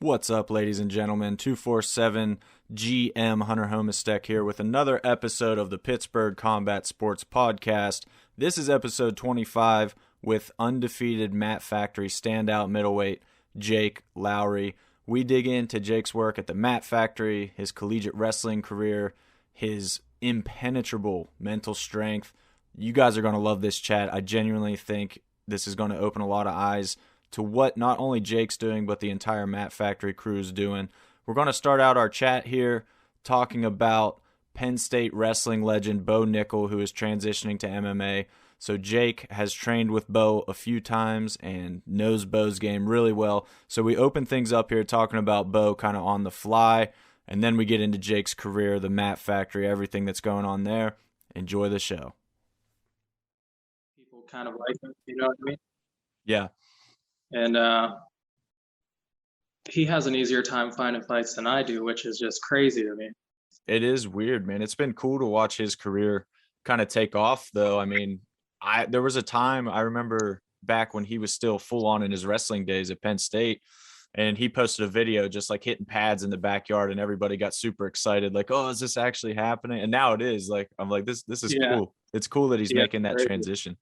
What's up, ladies and gentlemen? 247 GM Hunter Homestead here with another episode of the Pittsburgh Combat Sports Podcast. This is episode 25 with undefeated Mat Factory standout middleweight Jake Lowry. We dig into Jake's work at the Mat Factory, his collegiate wrestling career, his impenetrable mental strength. You guys are going to love this chat. I genuinely think this is going to open a lot of eyes to what not only Jake's doing, but the entire Mat Factory crew is doing. We're going to start out our chat here talking about Penn State wrestling legend Bo Nickel, who is transitioning to MMA. So Jake has trained with Bo a few times and knows Bo's game really well. So we open things up here talking about Bo kind of on the fly, and then we get into Jake's career, the Mat Factory, everything that's going on there. Enjoy the show. People kind of like him, you know what I mean? Yeah. And he has an easier time finding fights than I do, which is just crazy to me. It is weird, man. It's been cool to watch his career kind of take off, though. I mean, there was a time I remember back when he was still full on in his wrestling days at Penn State, and he posted a video just like hitting pads in the backyard, and everybody got super excited, like, "Oh, is this actually happening?" And now it is. Like, I'm like, this is cool. It's cool that he's making that transition.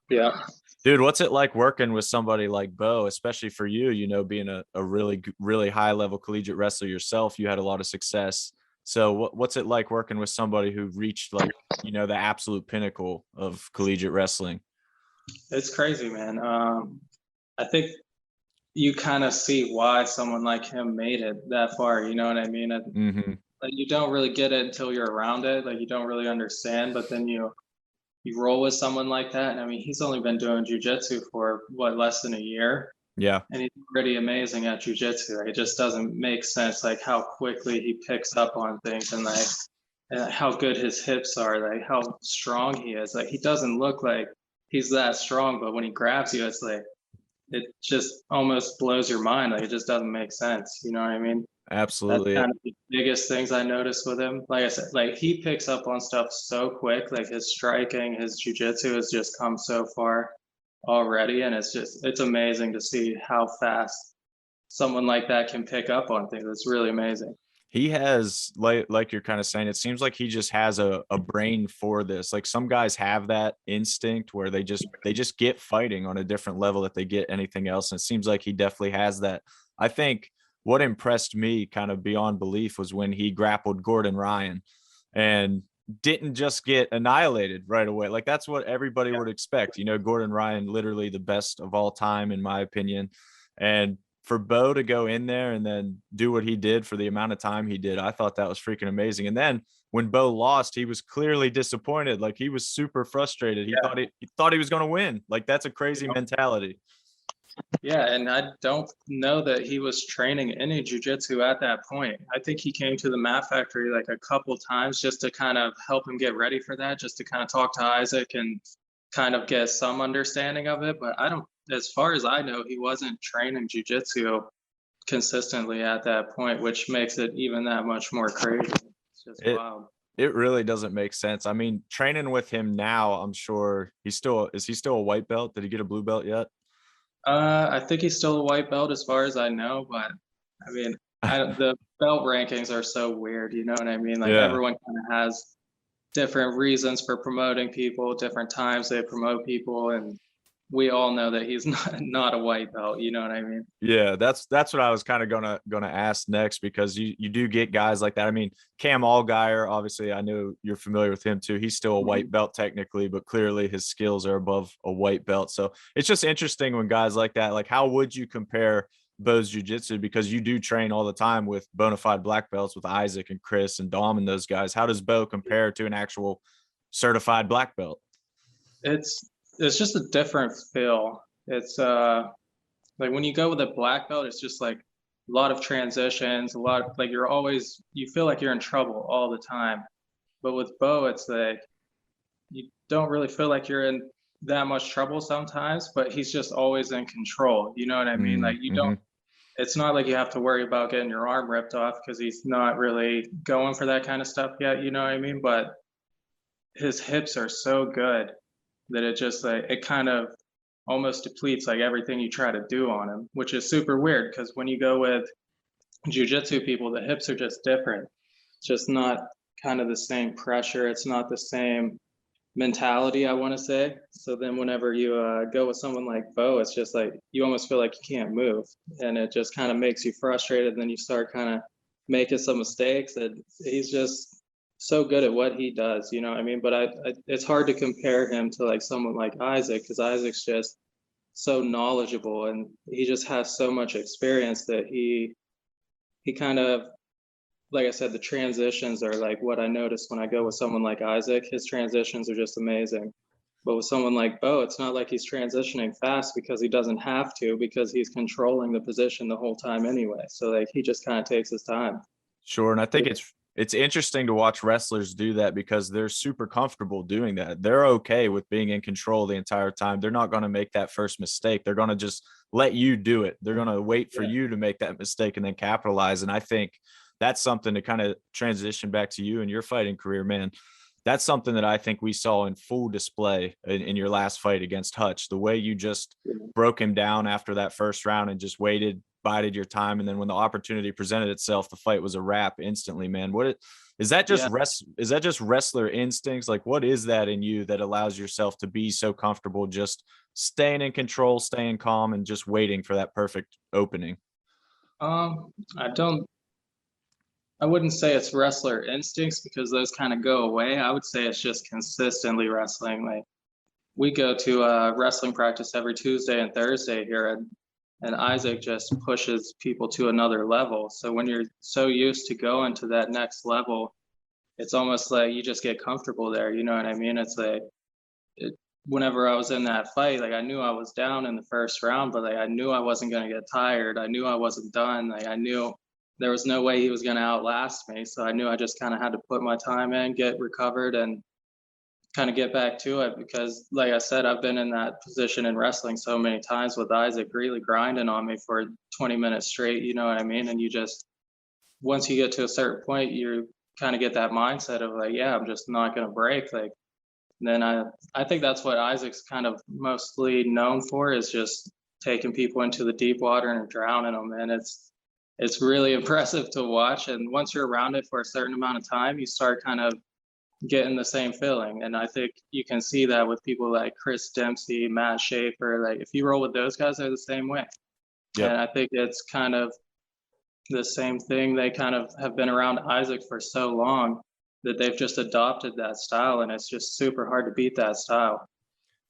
Yeah. Dude, what's it like working with somebody like Bo, especially for you, you know, being a really high level collegiate wrestler yourself? You had a lot of success. So what's it like working with somebody who reached, like, you know, the absolute pinnacle of collegiate wrestling? It's crazy, man. I think you kind of see why someone like him made it that far, you know what I mean? Like, you don't really get it until you're around it. Like, you don't really understand, but then you roll with someone like that. And I mean, he's only been doing jujitsu for less than a year. Yeah. And he's pretty amazing at jujitsu. Like, it just doesn't make sense, like how quickly he picks up on things and like how good his hips are, like how strong he is. Like, he doesn't look like he's that strong, but when he grabs you, it's like it just almost blows your mind. Like, it just doesn't make sense. You know what I mean? Absolutely. That's kind of the biggest things I noticed with him. Like I said, like he picks up on stuff so quick. Like, his striking, his jujitsu has just come so far already, and it's amazing to see how fast someone like that can pick up on things. It's really amazing. He has, like you're kind of saying, it seems like he just has a brain for this. Like, some guys have that instinct where they just get fighting on a different level that they get anything else. And it seems like he definitely has that. I think what impressed me kind of beyond belief was when he grappled Gordon Ryan and didn't just get annihilated right away. Like, that's what everybody would expect. You know, Gordon Ryan, literally the best of all time, in my opinion. And for Bo to go in there and then do what he did for the amount of time he did, I thought that was freaking amazing. And then when Bo lost, he was clearly disappointed. Like, he was super frustrated. He thought he was going to win. Like, that's a crazy mentality. Yeah, and I don't know that he was training any jiu-jitsu at that point. I think he came to the Mat Factory like a couple times just to kind of help him get ready for that, just to kind of talk to Isaac and kind of get some understanding of it. But as far as I know, he wasn't training jiu-jitsu consistently at that point, which makes it even that much more crazy. It's just wild. It really doesn't make sense. I mean, training with him now, I'm sure is he still a white belt? Did he get a blue belt yet? I think he's still a white belt as far as I know, but I mean, the belt rankings are so weird, you know what I mean? Like, everyone kind of has different reasons for promoting people, different times they promote people, and we all know that he's not a white belt, you know what I mean? Yeah, that's what I was kind of gonna ask next, because you do get guys like that. I mean, Cam Allgaier, obviously, I know you're familiar with him too. He's still a white belt technically, but clearly his skills are above a white belt. So it's just interesting when guys like that, like, how would you compare Bo's jiu-jitsu? Because you do train all the time with bona fide black belts with Isaac and Chris and Dom and those guys. How does Bo compare to an actual certified black belt? It's just a different feel. It's like when you go with a black belt, it's just like a lot of transitions, a lot of, like, you feel like you're in trouble all the time. But with Bo, it's like you don't really feel like you're in that much trouble sometimes, but he's just always in control. You know what I mean? Like, it's not like you have to worry about getting your arm ripped off, because he's not really going for that kind of stuff yet. You know what I mean? But his hips are so good that it just, like, it kind of almost depletes like everything you try to do on him, which is super weird because when you go with jiu-jitsu people, the hips are just different. It's just not kind of the same pressure. It's not the same mentality, I want to say. So then whenever you go with someone like Bo, it's just like you almost feel like you can't move, and it just kind of makes you frustrated. And then you start kind of making some mistakes. And he's just so good at what he does, you know what I mean? But it's hard to compare him to like someone like Isaac, because Isaac's just so knowledgeable and he just has so much experience that he kind of, like I said, the transitions are like what I noticed when I go with someone like Isaac. His transitions are just amazing. But with someone like Bo, it's not like he's transitioning fast because he doesn't have to, because he's controlling the position the whole time anyway. So like he just kind of takes his time. Sure. And I think it's interesting to watch wrestlers do that because they're super comfortable doing that. They're okay with being in control the entire time. They're not going to make that first mistake. They're going to just let you do it. They're going to wait for you to make that mistake and then capitalize. And I think that's something to kind of transition back to you and your fighting career, man. That's something that I think we saw in full display in your last fight against Hutch. The way you just broke him down after that first round and just waited, bided your time, and then when the opportunity presented itself, the fight was a wrap instantly, man. Is that just is that just wrestler instincts? Like, what is that in you that allows yourself to be so comfortable just staying in control, staying calm, and just waiting for that perfect opening? I wouldn't say it's wrestler instincts because those kind of go away. I would say it's just consistently wrestling. Like we go to wrestling practice every Tuesday and Thursday here, and Isaac just pushes people to another level. So when you're so used to going to that next level, it's almost like you just get comfortable there. You know what I mean? It's like whenever I was in that fight, like I knew I was down in the first round, but like I knew I wasn't going to get tired. I knew I wasn't done. Like I knew there was no way he was going to outlast me. So I knew I just kind of had to put my time in, get recovered, and kind of get back to it. Because like I said, I've been in that position in wrestling so many times with Isaac really grinding on me for 20 minutes straight, you know what I mean? And you just, once you get to a certain point, you kind of get that mindset of like, yeah, I'm just not going to break. Like, then I think that's what Isaac's kind of mostly known for, is just taking people into the deep water and drowning them. And it's really impressive to watch. And once you're around it for a certain amount of time, you start kind of getting the same feeling. And I think you can see that with people like Chris Dempsey, Matt Schaefer. Like if you roll with those guys, they're the same way. Yep. And I think it's kind of the same thing. They kind of have been around Isaac for so long that they've just adopted that style, and it's just super hard to beat that style.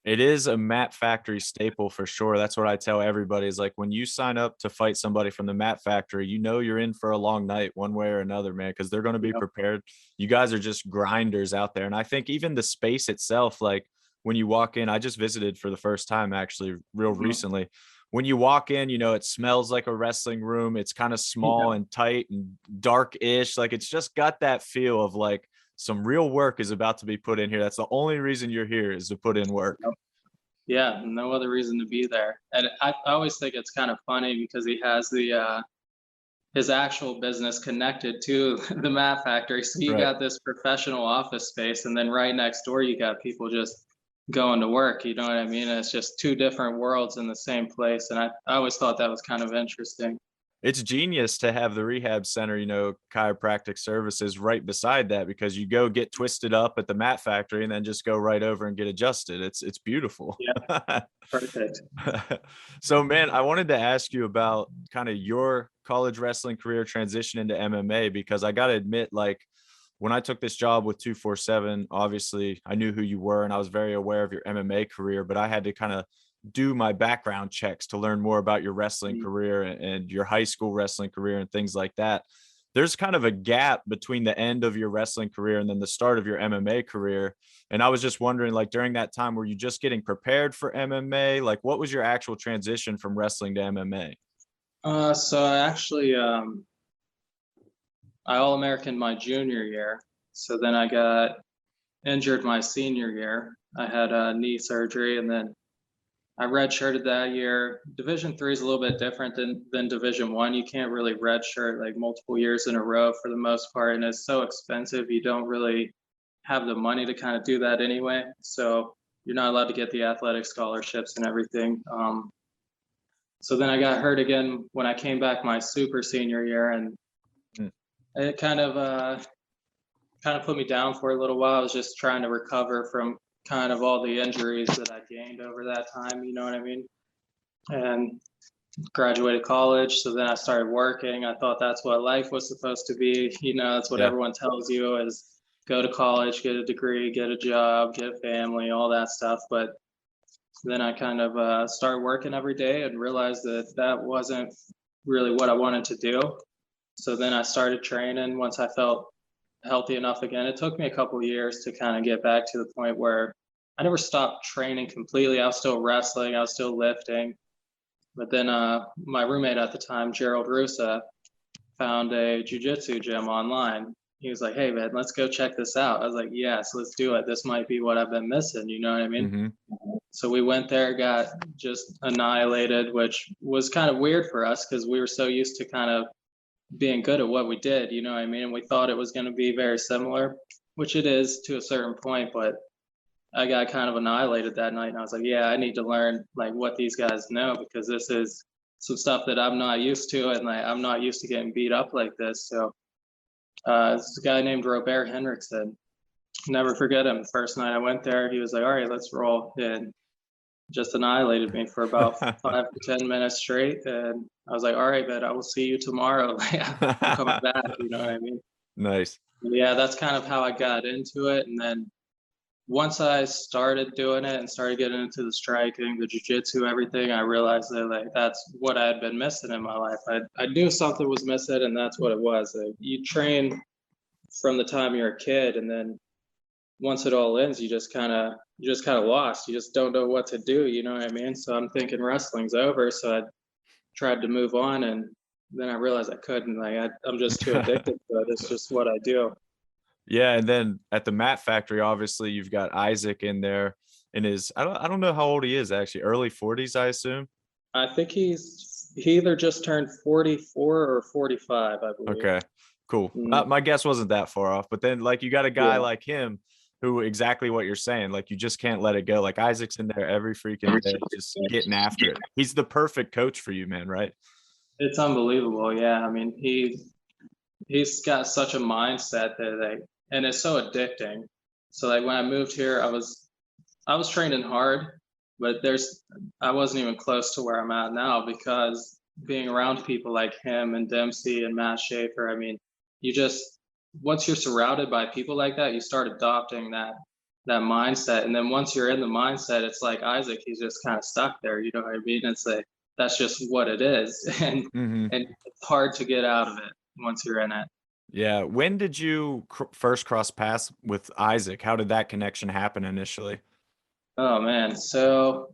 It is a Mat Factory staple for sure. That's what I tell everybody is like when you sign up to fight somebody from the Mat Factory, you know you're in for a long night one way or another, man, because they're going to be prepared. You guys are just grinders out there. And I think even the space itself, like when you walk in, I just visited for the first time actually real recently. When you walk in, you know, it smells like a wrestling room. It's kind of small and tight and dark-ish. Like it's just got that feel of like some real work is about to be put in here. That's the only reason you're here, is to put in work. Yeah, no other reason to be there. And I always think it's kind of funny because he has the his actual business connected to the Mat Factory. So you got this professional office space, and then right next door you got people just going to work. You know what I mean? And it's just two different worlds in the same place. And I always thought that was kind of interesting. It's genius to have the rehab center, you know, chiropractic services right beside that, because you go get twisted up at the Mat Factory and then just go right over and get adjusted. It's beautiful. Yeah, perfect. So, man, I wanted to ask you about kind of your college wrestling career transition into MMA, because I got to admit, like, when I took this job with 247, obviously I knew who you were and I was very aware of your MMA career, but I had to kind of do my background checks to learn more about your wrestling career and your high school wrestling career and things like that. There's kind of a gap between the end of your wrestling career and then the start of your MMA career. And I was just wondering, like, during that time, were you just getting prepared for MMA? Like, what was your actual transition from wrestling to MMA? So I actually, I All-American my junior year. So then I got injured my senior year. I had a knee surgery, and then I redshirted that year. Division III is a little bit different than Division I. You can't really redshirt like multiple years in a row for the most part, and it's so expensive. You don't really have the money to kind of do that anyway. So you're not allowed to get the athletic scholarships and everything. So then I got hurt again when I came back my super senior year, and Mm. it kind of put me down for a little while. I was just trying to recover from kind of all the injuries that I gained over that time, you know what I mean? And graduated college, so then I started working. I thought that's what life was supposed to be. You know, that's what Yeah. everyone tells you is go to college, get a degree, get a job, get a family, all that stuff. But then I kind of started working every day and realized that that wasn't really what I wanted to do. So then I started training once I felt healthy enough again. It took me a couple of years to kind of get back to the point where I never stopped training completely. I was still wrestling, I was still lifting. But then my roommate at the time, Gerald Rusa, found a jujitsu gym online. He was like, "Hey man, let's go check this out." I was like, "Yes, let's do it. This might be what I've been missing." You know what I mean? Mm-hmm. So we went there, got just annihilated, which was kind of weird for us because we were so used to kind of being good at what we did. You know what I mean? And we thought it was going to be very similar, which it is to a certain point, but I got kind of annihilated that night, and I was like, yeah, I need to learn like what these guys know, because this is some stuff that I'm not used to, and like I'm not used to getting beat up like this. So this guy named Robert Henriksen, never forget him. First night I went there, he was like, all right, let's roll, and just annihilated me for about 5 to 10 minutes straight. And I was like, all right, man, I will see you tomorrow. I'm coming back, you know what I mean? Nice. Yeah, that's kind of how I got into it. And then once I started doing it and started getting into the striking, the jiu-jitsu, everything, I realized that like that's what I had been missing in my life. I knew something was missing, and that's what it was. Like, you train from the time you're a kid, and then once it all ends, you just kind of lost. You just don't know what to do. You know what I mean? So I'm thinking wrestling's over. So I tried to move on, and then I realized I couldn't. Like I'm just too addicted to it. It's just what I do. Yeah, and then at the Mat Factory, obviously you've got Isaac in there in his I don't know how old he is actually, early 40s, I assume. I think he either just turned 44 or 45, I believe. Okay, cool. Mm, My guess wasn't that far off, but then like you got a guy yeah. like him who exactly what you're saying, like you just can't let it go. Like Isaac's in there every freaking day, just getting after it. He's the perfect coach for you, man, right? It's unbelievable. Yeah. I mean, he's got such a mindset that and it's so addicting. So like when I moved here, I was training hard, but I wasn't even close to where I'm at now, because being around people like him and Dempsey and Matt Schaefer, I mean, you just, once you're surrounded by people like that, you start adopting that mindset. And then once you're in the mindset, it's like Isaac, he's just kind of stuck there. You know what I mean? It's like, that's just what it is. And Mm-hmm. it's hard to get out of it once you're in it. Yeah. When did you first cross paths with Isaac? How did that connection happen initially? Oh man. So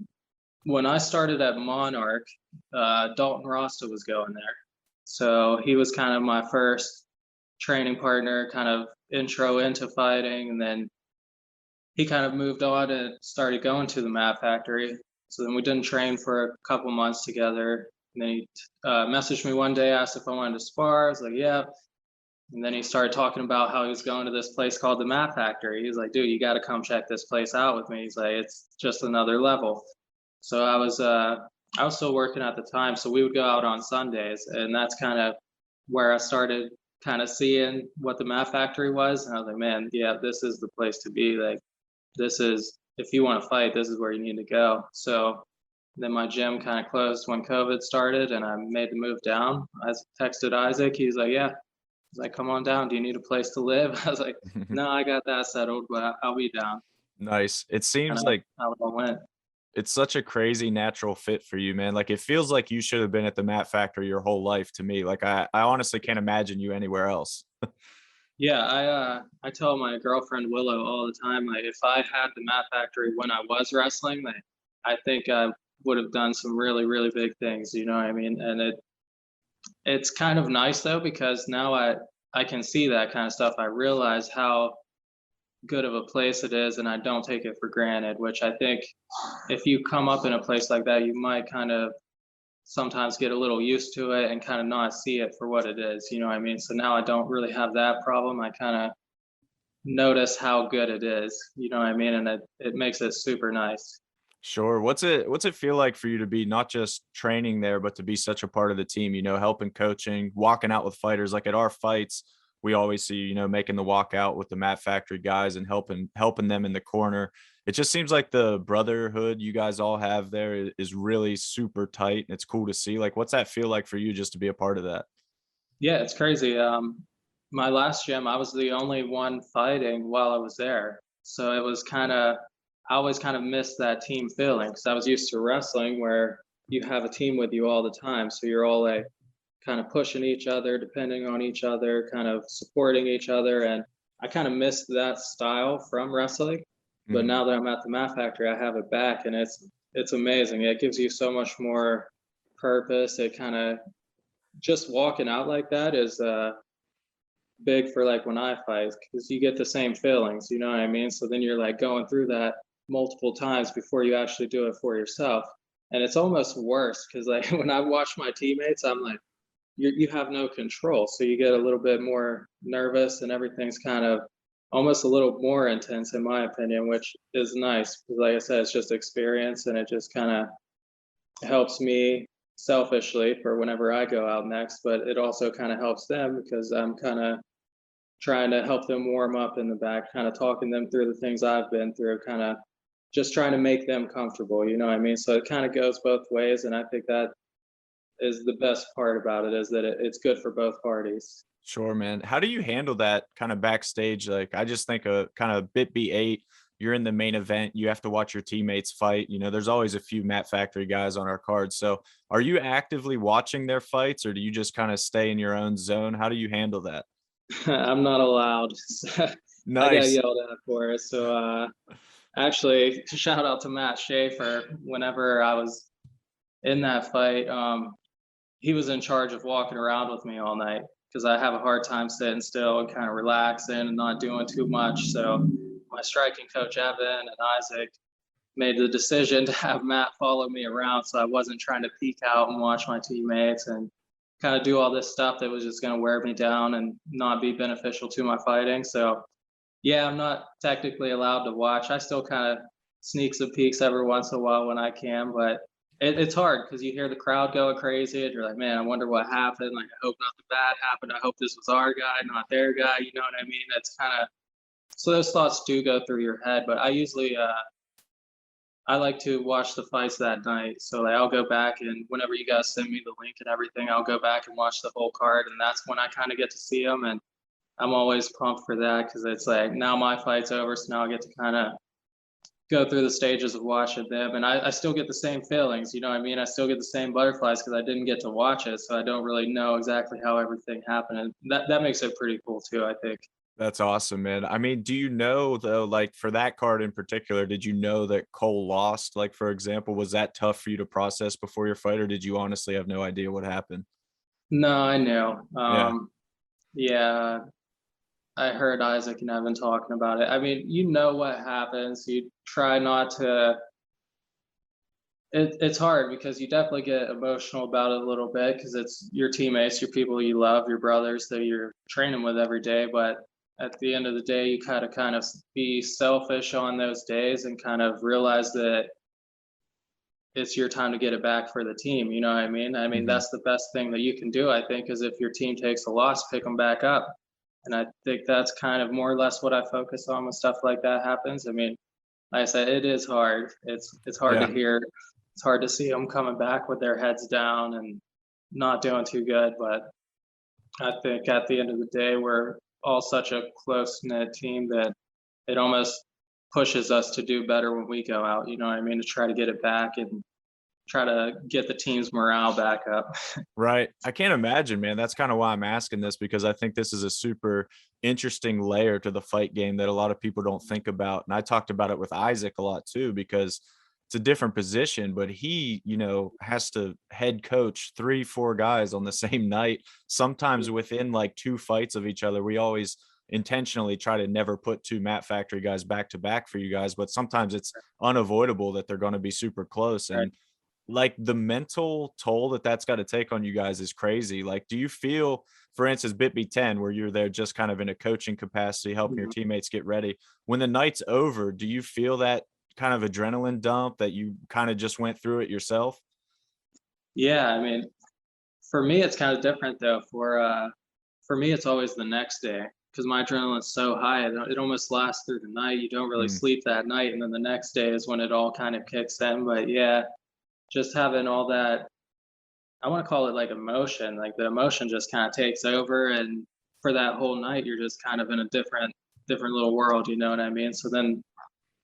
when I started at Monarch, Dalton Rasta was going there. So he was kind of my first training partner, kind of intro into fighting. And then he kind of moved on and started going to the Mat Factory. So then we didn't train for a couple months together. And then he messaged me one day, asked if I wanted to spar. I was like, yeah. And then he started talking about how he was going to this place called the Mat Factory. He's like, dude, you got to come check this place out with me. He's like, it's just another level. So I was still working at the time, so we would go out on Sundays, and that's kind of where I started kind of seeing what the Mat Factory was. And I was like, man, yeah, this is the place to be. Like, this is, if you want to fight, this is where you need to go. So then my gym kind of closed when COVID started, and I made the move down. I texted Isaac. He's like, yeah. He's like, come on down. Do you need a place to live? I was like, no, I got that settled, but I'll be down. Nice. It And seems like how it all went. it's such a crazy natural fit for you, man. Like it feels like you should have been at the Mat Factory your whole life to me. Like I honestly can't imagine you anywhere else. Yeah, I tell my girlfriend Willow all the time, like if I had the Mat Factory when I was wrestling, like I think I would have done some really, really big things, you know what I mean? And it's kind of nice though, because now I can see that kind of stuff. I realize how good of a place it is, and I don't take it for granted, which I think if you come up in a place like that, you might kind of sometimes get a little used to it and kind of not see it for what it is, you know what I mean? So now I don't really have that problem. I kind of notice how good it is, you know what I mean? And it makes it super nice. Sure. What's it feel like for you to be not just training there, but to be such a part of the team, helping coaching, walking out with fighters? Like at our fights, we always see, making the walk out with the Mat Factory guys and helping them in the corner. It just seems like the brotherhood you guys all have there is really super tight. And it's cool to see. Like, what's that feel like for you just to be a part of that? Yeah, it's crazy. My last gym, I was the only one fighting while I was there. So it was I always kind of missed that team feeling because I was used to wrestling where you have a team with you all the time. So you're all like kind of pushing each other, depending on each other, kind of supporting each other. And I kind of missed that style from wrestling. But Mhm. now that I'm at the Mat Factory, I have it back, and it's amazing. It gives you so much more purpose. It kind of just walking out like that is big for like when I fight because you get the same feelings, you know what I mean? So then you're like going through that multiple times before you actually do it for yourself. And it's almost worse because like when I watch my teammates, I'm like, you have no control. So you get a little bit more nervous and everything's kind of almost a little more intense in my opinion, which is nice because like I said, it's just experience and it just kind of helps me selfishly for whenever I go out next, but it also kind of helps them because I'm kind of trying to help them warm up in the back, kind of talking them through the things I've been through, kind of just trying to make them comfortable, you know what I mean? So it kind of goes both ways. And I think that is the best part about it is that it's good for both parties. Sure, man. How do you handle that kind of backstage? Like, I just think a kind of bit B8, you're in the main event, you have to watch your teammates fight. There's always a few Mat Factory guys on our card. So, are you actively watching their fights or do you just kind of stay in your own zone? How do you handle that? I'm not allowed. I got Nice. yelled at for it. So actually, shout out to Matt Schaefer. Whenever I was in that fight, he was in charge of walking around with me all night because I have a hard time sitting still and kind of relaxing and not doing too much. So my striking coach Evan and Isaac made the decision to have Matt follow me around so I wasn't trying to peek out and watch my teammates and kind of do all this stuff that was just going to wear me down and not be beneficial to my fighting. So yeah, I'm not technically allowed to watch. I still kind of sneaks and peeks every once in a while when I can, but it's hard because you hear the crowd going crazy and you're like, man, I wonder what happened. Like, I hope nothing bad happened. I hope this was our guy, not their guy. You know what I mean? That's kind of so those thoughts do go through your head. But I usually I like to watch the fights that night. So like, I'll go back and whenever you guys send me the link and everything, I'll go back and watch the whole card, and that's when I kind of get to see them. And I'm always pumped for that because it's like now my fight's over, so now I get to kind of go through the stages of watching them, and I still get the same feelings. You know what I mean? I still get the same butterflies because I didn't get to watch it, so I don't really know exactly how everything happened, and that makes it pretty cool too, I think. That's awesome, man. I mean, do you know though, like for that card in particular, did you know that Cole lost? Like, for example, was that tough for you to process before your fight, or did you honestly have no idea what happened? No, I know. Yeah. Yeah, I heard Isaac and Evan talking about it. I mean, you know what happens. You try not to. It's hard because you definitely get emotional about it a little bit because it's your teammates, your people you love, your brothers that you're training with every day. But at the end of the day, you kind of be selfish on those days and kind of realize that it's your time to get it back for the team. You know what I mean? I mean, Mhm. that's the best thing that you can do, I think, is if your team takes a loss, pick them back up. And I think that's kind of more or less what I focus on when stuff like that happens. I mean, like I said, it is hard. It's hard to Yeah. hear. It's hard to see them coming back with their heads down and not doing too good. But I think at the end of the day, we're all such a close knit team that it almost pushes us to do better when we go out. You know what I mean? To try to get it back and try to get the team's morale back up. Right. I can't imagine, man. That's kind of why I'm asking this because I think this is a super interesting layer to the fight game that a lot of people don't think about. And I talked about it with Isaac a lot too because it's a different position, but he, has to head coach 3, 4 guys on the same night, sometimes within like 2 fights of each other. We always intentionally try to never put 2 Mat Factory guys back to back for you guys, but sometimes it's unavoidable that they're going to be super close. Right. And like the mental toll that that's got to take on you guys is crazy. Like, do you feel, for instance, Bit 10, where you're there just kind of in a coaching capacity, helping your Mhm. teammates get ready, when the night's over, do you feel that kind of adrenaline dump that you kind of just went through it yourself? Yeah, I mean, for me, it's kind of different though. For me, it's always the next day because my adrenaline's so high. It almost lasts through the night. You don't really Mm, sleep that night, and then the next day is when it all kind of kicks in. But yeah, just having all that, I want to call it like emotion. Like the emotion just kind of takes over, and for that whole night, you're just kind of in a different little world. You know what I mean? So then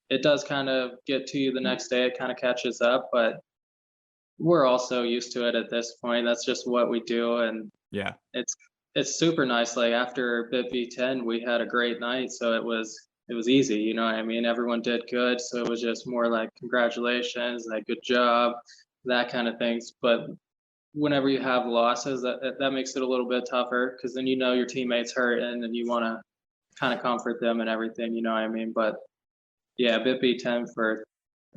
it does kind of get to you the next day. It kind of catches up, but we're also used to it at this point. That's just what we do, and yeah, it's it's super nice. Like after Bit V10, we had a great night, so it was easy. You know what I mean? Everyone did good, so it was just more like congratulations, like good job, that kind of things. But whenever you have losses, that makes it a little bit tougher because then you know your teammates hurting and you want to kind of comfort them and everything. You know what I mean? But yeah, Bit V10 for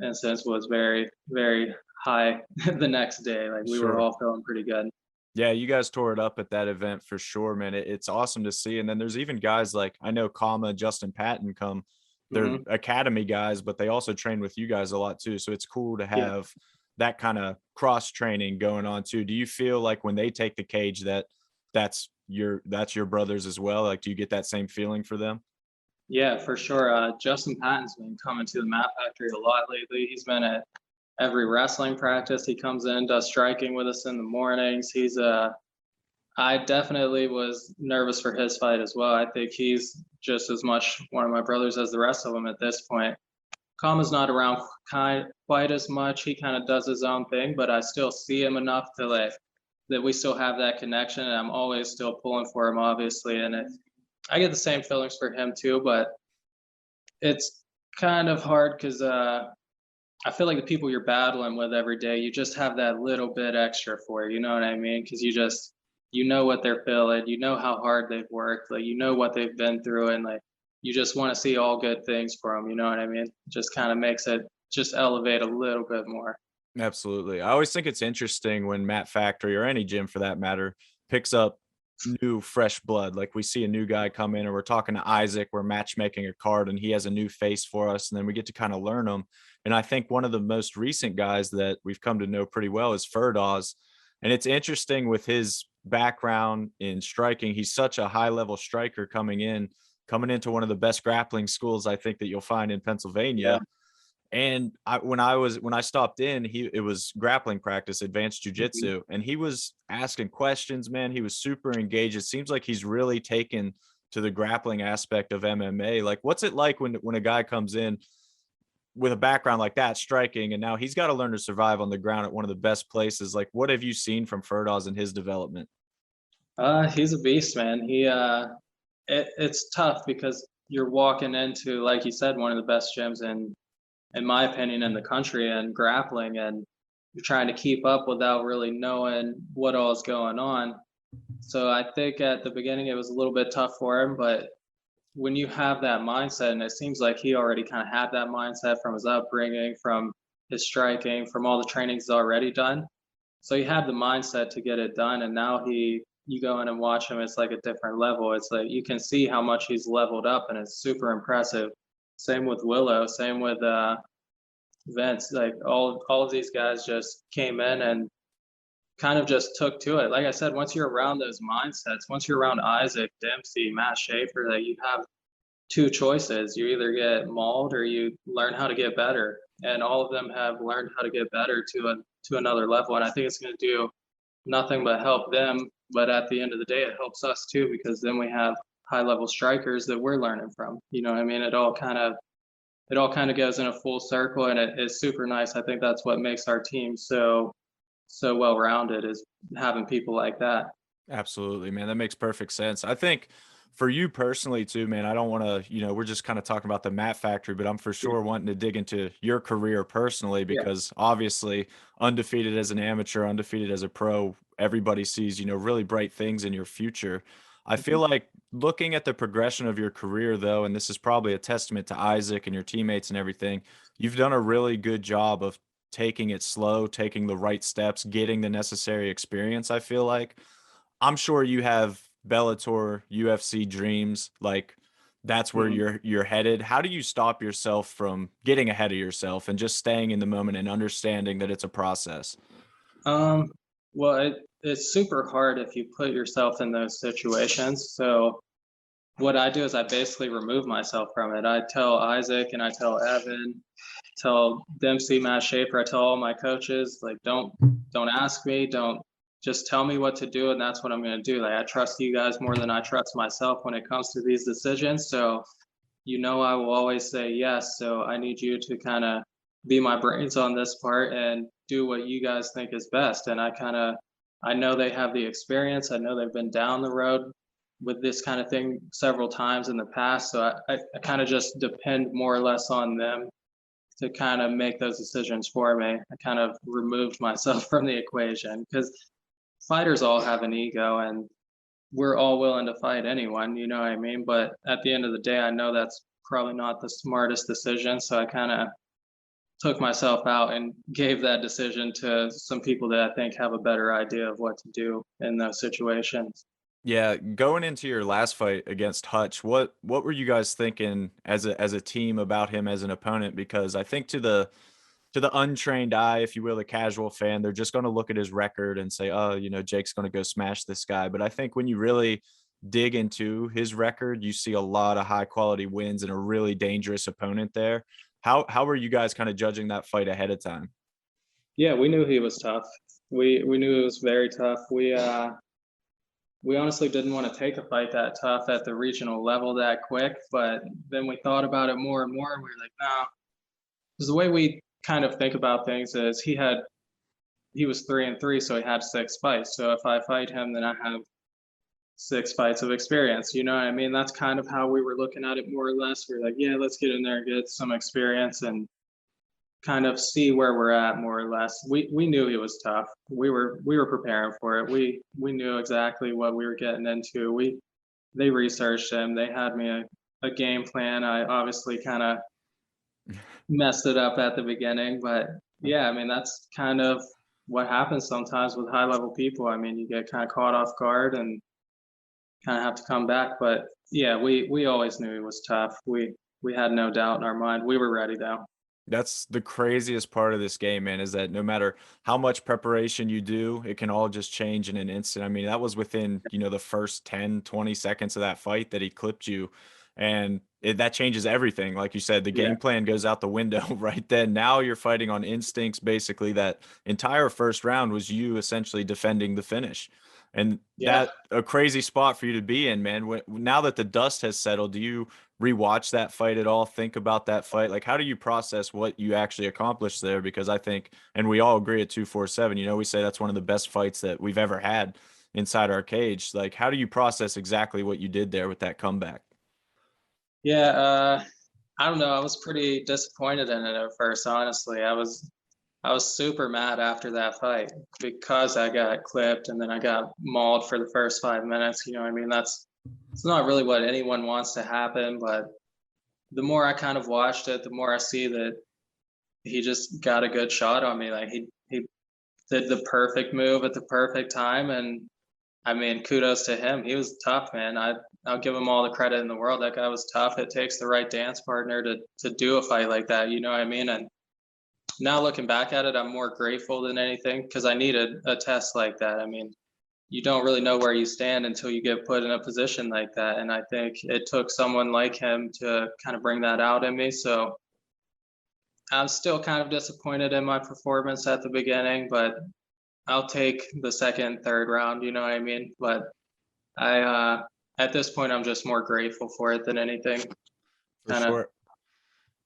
instance was very very high the next day. Like we were sure. all feeling pretty good. Yeah, you guys tore it up at that event for sure, man. It's awesome to see. And then there's even guys like I know Kama, Justin Patton come. They're Hmm. academy guys, but they also train with you guys a lot too. So it's cool to Yeah. have that kind of cross training going on too. Do you feel like when they take the cage that that's your brothers as well? Like, do you get that same feeling for them? Yeah, for sure. Justin Patton's been coming to the Mat Factory a lot lately. He's been at every wrestling practice. He comes in, does striking with us in the mornings. I definitely was nervous for his fight as well. I think he's just as much one of my brothers as the rest of them at this point. Kama's not around quite as much. He kind of does his own thing, but I still see him enough to like that we still have that connection, and I'm always still pulling for him, obviously. And I get the same feelings for him too, but it's kind of hard because I feel like the people you're battling with every day, you just have that little bit extra for you know what I mean? Because you know what they're feeling, you know how hard they've worked, like you know what they've been through, and like you just want to see all good things for them. You know what I mean? Just kind of makes it just elevate a little bit more. Absolutely. I always think it's interesting when Matt Factory or any gym for that matter picks up new fresh blood. Like we see a new guy come in, or we're talking to Isaac, we're matchmaking a card and he has a new face for us. And then we get to kind of learn him. And I think one of the most recent guys that we've come to know pretty well is Ferdoz. And it's interesting with his background in striking. He's such a high level striker coming into one of the best grappling schools I think that you'll find in Yeah. Pennsylvania. And when I stopped in, it was grappling practice, advanced Mhm. jujitsu, and he was asking questions, man. He was super engaged. It seems like he's really taken to the grappling aspect of MMA. Like, what's it like when a guy comes in with a background like that, striking, and now he's got to learn to survive on the ground at one of the best places? Like, what have you seen from Ferdoz in his development? He's a beast, man. It's tough because you're walking into, like you said, one of the best gyms in my opinion, in the country and grappling, and you're trying to keep up without really knowing what all is going on. So I think at the beginning it was a little bit tough for him, but when you have that mindset, and it seems like he already kind of had that mindset from his upbringing, from his striking, from all the training he's already done. So he had the mindset to get it done, and now you go in and watch him, it's like a different level. It's like you can see how much he's leveled up, and it's super impressive. Same with Willow, same with Vince, like all of these guys just came in and kind of just took to it. Like I said, once you're around those mindsets, once you're around Isaac, Dempsey, Matt Schaefer, that you have two choices. You either get mauled or you learn how to get better. And all of them have learned how to get better to another level. And I think it's going to do nothing but help them. But at the end of the day, it helps us too because then we have high level strikers that we're learning from. You know what I mean? It all kind of goes in a full circle, and it is super nice. I think that's what makes our team so well rounded is having people like that. Absolutely, man. That makes perfect sense. I think for you personally too, man, I don't want to, we're just kind of talking about the Mat Factory, but I'm for Yeah, sure wanting to dig into your career personally yeah, because obviously undefeated as an amateur, undefeated as a pro, everybody sees, really bright things in your future. I feel mhm, like looking at the progression of your career though, and this is probably a testament to Isaac and your teammates and everything, you've done a really good job of taking it slow, taking the right steps, getting the necessary experience, I feel like. I'm sure you have Bellator, UFC dreams, like that's where Mhm. you're headed. How do you stop yourself from getting ahead of yourself and just staying in the moment and understanding that it's a process? Um, well, it's super hard if you put yourself in those situations. So what I do is I basically remove myself from it. I tell Isaac and I tell Evan, tell Dempsey, Matt Schaefer, I tell all my coaches, like, don't ask me, don't just tell me what to do, and that's what I'm gonna do. Like, I trust you guys more than I trust myself when it comes to these decisions. So I will always say yes. So I need you to kind of be my brains on this part and do what you guys think is best. And I know they have the experience. I know they've been down the road with this kind of thing several times in the past. So I kind of just depend more or less on them to kind of make those decisions for me. I kind of removed myself from the equation because fighters all have an ego and we're all willing to fight anyone, you know what I mean? But at the end of the day, I know that's probably not the smartest decision. So I kind of took myself out and gave that decision to some people that I think have a better idea of what to do in those situations. Yeah, going into your last fight against Hutch, what were you guys thinking as a team about him as an opponent? Because I think to the untrained eye, if you will, a casual fan, they're just going to look at his record and say, "Oh, Jake's going to go smash this guy." But I think when you really dig into his record, you see a lot of high quality wins and a really dangerous opponent there. How were you guys kind of judging that fight ahead of time? Yeah, we knew he was tough. We knew it was very tough. We honestly didn't want to take a fight that tough at the regional level that quick, but then we thought about it more and more, and we were like, no, because the way we kind of think about things is he was 3-3, so he had 6 fights. So if I fight him, then I have 6 fights of experience. You know what I mean? That's kind of how we were looking at it more or less. We are like, yeah, let's get in there and get some experience and kind of see where we're at more or less. We knew he was tough. We were preparing for it. We knew exactly what we were getting into. They researched him. They had me a game plan. I obviously kind of messed it up at the beginning, but yeah, I mean that's kind of what happens sometimes with high level people. I mean, you get kind of caught off guard and kind of have to come back. But yeah, we always knew he was tough. We had no doubt in our mind. We were ready though. That's the craziest part of this game, man, is that no matter how much preparation you do, it can all just change in an instant. I mean, that was within, the first 10, 20 seconds of that fight that he clipped you. And that changes everything. Like you said, the Yeah, game plan goes out the window right then. Now you're fighting on instincts. Basically, that entire first round was you essentially defending the finish. And yeah. that a crazy spot for you to be in, man. Now that the dust has settled, do you rewatch that fight at all? Think about that fight? Like, how do you process what you actually accomplished there? Because I think, and we all agree at 247, we say that's one of the best fights that we've ever had inside our cage. Like, how do you process exactly what you did there with that comeback? Yeah, I don't know. I was pretty disappointed in it at first, honestly. I was super mad after that fight because I got clipped and then I got mauled for the first 5 minutes. You know what I mean? It's not really what anyone wants to happen, but the more I kind of watched it, the more I see that he just got a good shot on me. Like he did the perfect move at the perfect time, and I mean, kudos to him. He was tough, man. I'll give him all the credit in the world. That guy was tough. It takes the right dance partner to do a fight like that. You know what I mean? And now looking back at it, I'm more grateful than anything because I needed a test like that. I mean, you don't really know where you stand until you get put in a position like that. And I think it took someone like him to kind of bring that out in me. So I'm still kind of disappointed in my performance at the beginning, but I'll take the second, third round, you know what I mean? But at this point, I'm just more grateful for it than anything. For Kind of, sure.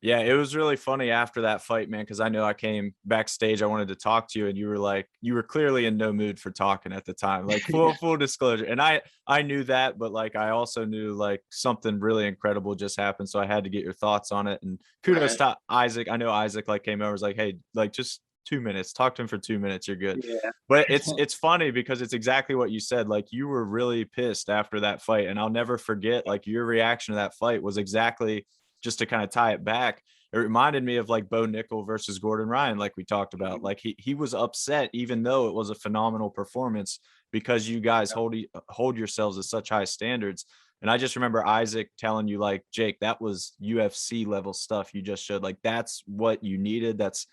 Yeah, it was really funny after that fight, man, because I know I came backstage. I wanted to talk to you, and you were like, you were clearly in no mood for talking at the time. Like full disclosure, and I knew that, but like I also knew like something really incredible just happened, so I had to get your thoughts on it. And kudos right. to Isaac. I know Isaac like came over, was like, hey, like just 2 minutes, talk to him for 2 minutes, you're good. Yeah. But it's funny because it's exactly what you said. Like you were really pissed after that fight, and I'll never forget like your reaction to that fight was exactly just to kind of tie it back. it reminded me of like Bo Nickel versus Gordon Ryan, like we talked about. Like he was upset, even though it was a phenomenal performance, because you guys hold yourselves to such high standards. And I just remember Isaac telling you, like, Jake, that was UFC level stuff you just showed. Like, that's what you needed. That's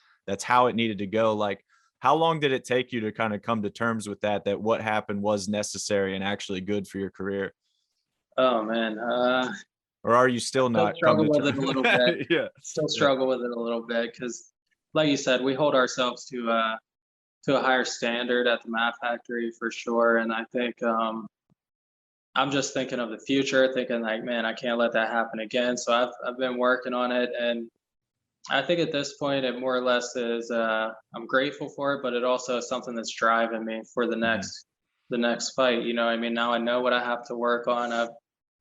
how it needed to go. Like, how long did it take you to kind of come to terms with that what happened was necessary and actually good for your career? Oh man, Or are you still still not come struggle to with it a little bit. terms? Yeah. Still Yeah. struggle with it a little bit because, like you said, we hold ourselves to a higher standard at the Mat Factory for sure. And I think I'm just thinking of the future, thinking like, man, I can't let that happen again. So I've been working on it, and I think at this point, it more or less is I'm grateful for it, but it also is something that's driving me for Mhm. the next fight. You know, I mean, now I know what I have to work on. I've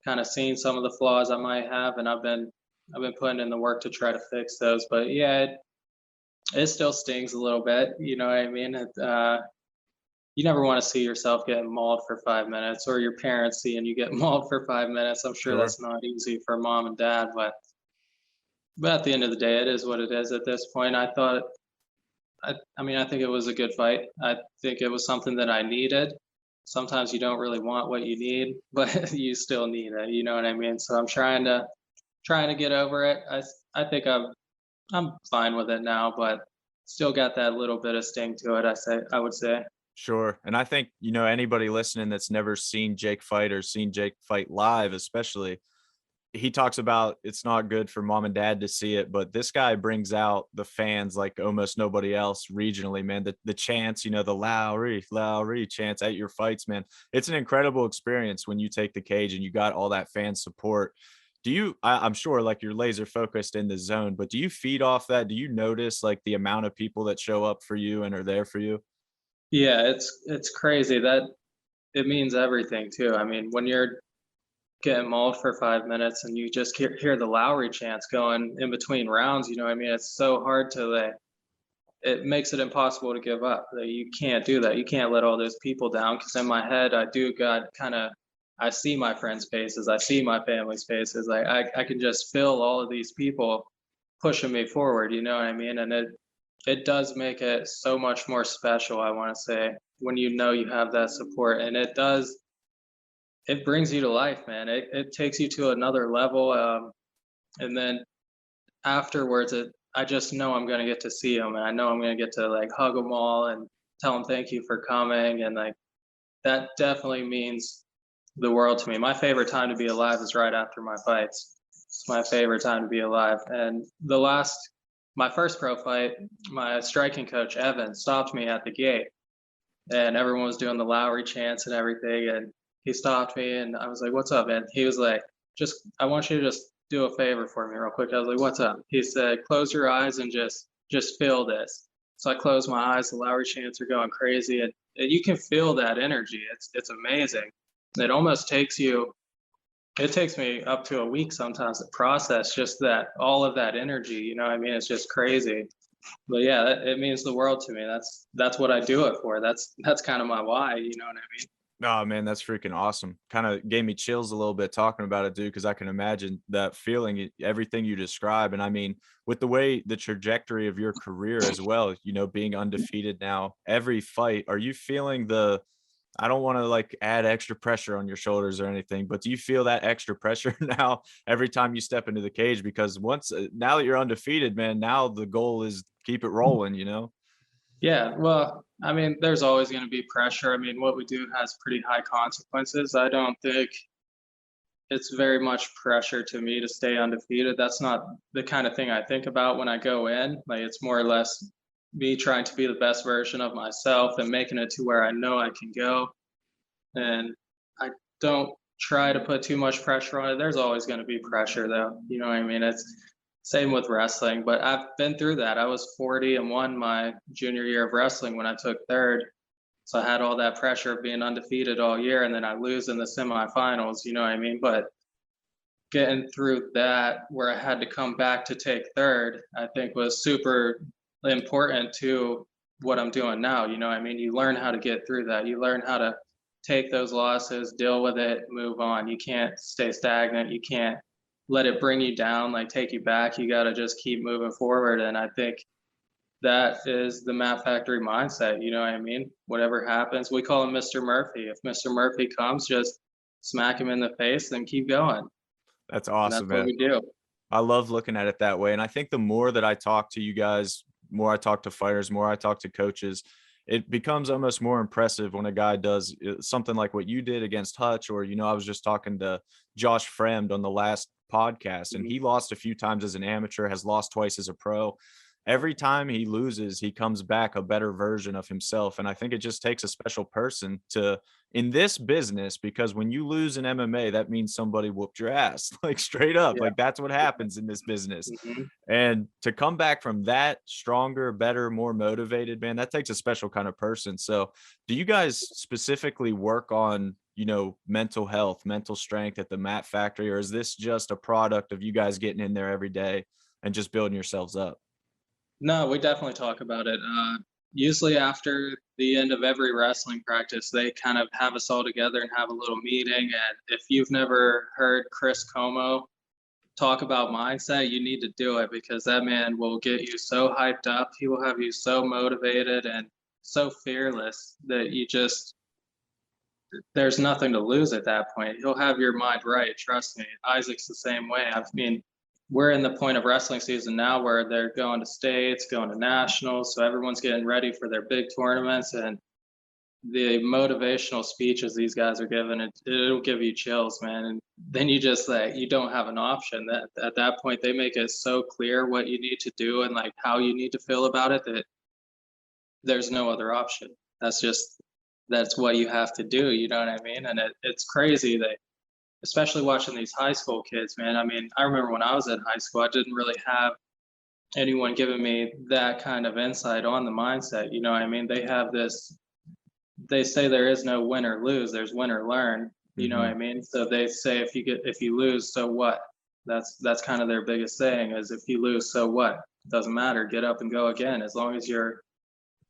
kind of seen some of the flaws I might have, and I've been putting in the work to try to fix those. But yeah, it still stings a little bit. You know what I mean? You never want to see yourself getting mauled for 5 minutes, or your parents seeing you get mauled for 5 minutes. I'm sure Sure. that's not easy for mom and dad, but at the end of the day, it is what it is at this point. I mean, I think it was a good fight. I think it was something that I needed. Sometimes you don't really want what you need, but you still need it. You know what I mean? So I'm trying to get over it. I think I'm fine with it now, but still got that little bit of sting to it. I would say. Sure. And I think, anybody listening that's never seen Jake fight or seen Jake fight live, especially, he talks about it's not good for mom and dad to see it, but this guy brings out the fans like almost nobody else regionally, man. The chants, the Lowry chants at your fights, man. It's an incredible experience when you take the cage and you got all that fan support. I'm sure like you're laser focused in the zone, but do you feed off that? Do you notice like the amount of people that show up for you and are there for you? Yeah, it's crazy that it means everything too. I mean, when you're getting mauled for 5 minutes and you just hear the Lowry chants going in between rounds, you know what I mean? It's so hard to like, it makes it impossible to give up. Like, you can't do that. You can't let all those people down. Because in my head, I do got kind of, I see my friends' faces, I see my family's faces. Like I can just feel all of these people pushing me forward. You know what I mean? And it does make it so much more special. I want to say when you know you have that support, and it brings you to life, man. It takes you to another level. And then afterwards, I just know I'm gonna get to see them, and I know I'm gonna get to like hug them all and tell them thank you for coming, and like that definitely means the world to me. My favorite time to be alive is right after my fights. It's my favorite time to be alive. And my first pro fight, my striking coach Evan stopped me at the gate, and everyone was doing the Lowry chants and everything, and he stopped me, and I was like, "What's up?" And he was like, "Just, I want you to just do a favor for me real quick." I was like, "What's up?" He said, "Close your eyes and just feel this." So I closed my eyes. The Lowry chants are going crazy, and you can feel that energy. It's amazing. It almost takes you. It takes me up to a week sometimes to process just that all of that energy. You know what I mean? It's just crazy. But yeah, it means the world to me. That's what I do it for. That's kind of my why. You know what I mean? Oh man, that's freaking awesome. Kind of gave me chills a little bit talking about it, dude, because I can imagine that feeling, everything you describe. And I mean, with the way the trajectory of your career as well, being undefeated now, every fight, are you feeling I don't want to like add extra pressure on your shoulders or anything, but do you feel that extra pressure now every time you step into the cage? Because now that you're undefeated, man, now the goal is keep it rolling. Yeah. Well, I mean, there's always going to be pressure. I mean, what we do has pretty high consequences. I don't think it's very much pressure to me to stay undefeated. That's not the kind of thing I think about when I go in. Like, it's more or less me trying to be the best version of myself and making it to where I know I can go. And I don't try to put too much pressure on it. There's always going to be pressure, though. You know what I mean? It's same with wrestling, but I've been through that. I was 40 and won my junior year of wrestling when I took third. So I had all that pressure of being undefeated all year, and then I lose in the semifinals. You know what I mean? But getting through that, where I had to come back to take third, I think was super important to what I'm doing now. You know what I mean? You learn how to get through that. You learn how to take those losses, deal with it, move on. You can't stay stagnant. You can't let it bring you down, like take you back. You got to just keep moving forward. And I think that is the Matt Factory mindset. You know what I mean? Whatever happens, we call him Mr. Murphy. If Mr. Murphy comes, just smack him in the face and keep going. That's And that's awesome, what man. we do. I love looking at it that way. And I think the more that I talk to you guys, more I talk to fighters, more I talk to coaches, it becomes almost more impressive when a guy does something like what you did against Hutch, or, I was just talking to Josh Fremd on the last podcast, and Mhm. he lost a few times as an amateur, has lost twice as a pro. Every time he loses, he comes back a better version of himself. And I think it just takes a special person to, in this business, because when you lose in MMA, that means somebody whooped your ass, like straight up. Yeah. Like that's what happens in this business. Mhm. And to come back from that stronger, better, more motivated, man, that takes a special kind of person. So, do you guys specifically work on, mental health, mental strength at the Mat Factory, or is this just a product of you guys getting in there every day and just building yourselves up? No, we definitely talk about it. Usually after the end of every wrestling practice, they kind of have us all together and have a little meeting. And if you've never heard Chris Como talk about mindset, you need to do it, because that man will get you so hyped up. He will have you so motivated and so fearless that there's nothing to lose at that point. He'll have your mind right. Trust me. Isaac's the same way. I mean, we're in the point of wrestling season now where they're going to states, going to nationals. So everyone's getting ready for their big tournaments, and the motivational speeches these guys are giving, it'll give you chills, man. And then you don't have an option. That at that point they make it so clear what you need to do and like how you need to feel about it, that there's no other option. That's what you have to do, you know what I mean? And it's crazy that, especially watching these high school kids, man. I mean, I remember when I was in high school, I didn't really have anyone giving me that kind of insight on the mindset, you know what I mean? They say there is no win or lose, there's win or learn, you know what Hmm. I mean? So they say if you lose, so what? That's kind of their biggest saying is, if you lose, so what? Doesn't matter, get up and go again. As long as you're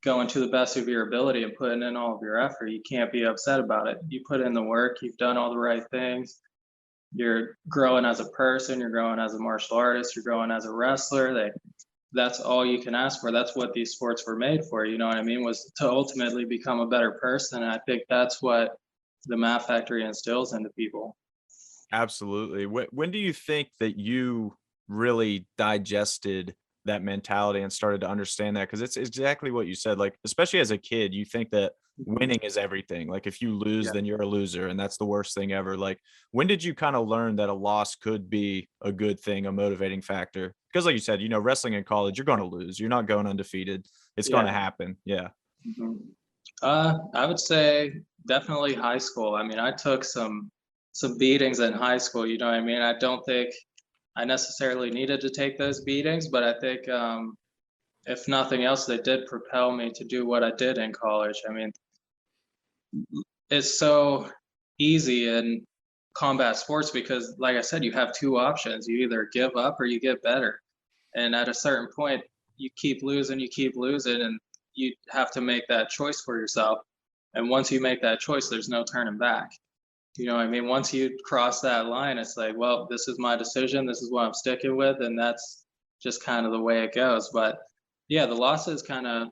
going to the best of your ability and putting in all of your effort, you can't be upset about it. You put in the work, you've done all the right things, you're growing as a person, you're growing as a martial artist, you're growing as a wrestler. That's all you can ask for. That's what these sports were made for, you know what I mean? Was to ultimately become a better person. And I think that's what the Math Factory instills into people. Absolutely. When do you think that you really digested that mentality and started to understand that? Because it's exactly what you said. Like, especially as a kid, you think that Mhm. winning is everything. Like, if you lose, Yeah. then you're a loser, and that's the worst thing ever. Like, when did you kind of learn that a loss could be a good thing, a motivating factor? Because, like you said, wrestling in college, you're going to lose. You're not going undefeated. It's going to Yeah. happen. Yeah. Mhm. I would say definitely high school. I mean, I took some beatings in high school, you know what I mean? I don't think I necessarily needed to take those beatings, but I think if nothing else, they did propel me to do what I did in college. I mean, it's so easy in combat sports because, like I said, you have two options. You either give up or you get better. And at a certain point, you keep losing, and you have to make that choice for yourself. And once you make that choice, there's no turning back. You know what I mean? Once you cross that line, it's like, well, this is my decision. This is what I'm sticking with. And that's just kind of the way it goes. But yeah, the losses kind of,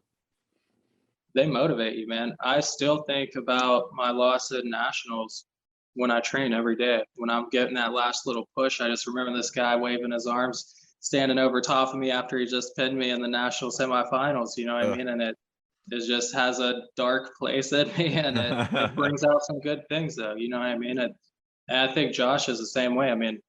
they motivate you, man. I still think about my loss at nationals when I train every day. When I'm getting that last little push, I just remember this guy waving his arms, standing over top of me after he just pinned me in the national semifinals. You know what I Ugh. mean? And it just has a dark place in me, and it brings out some good things, though. You know what I mean? And I think Josh is the same way. I mean,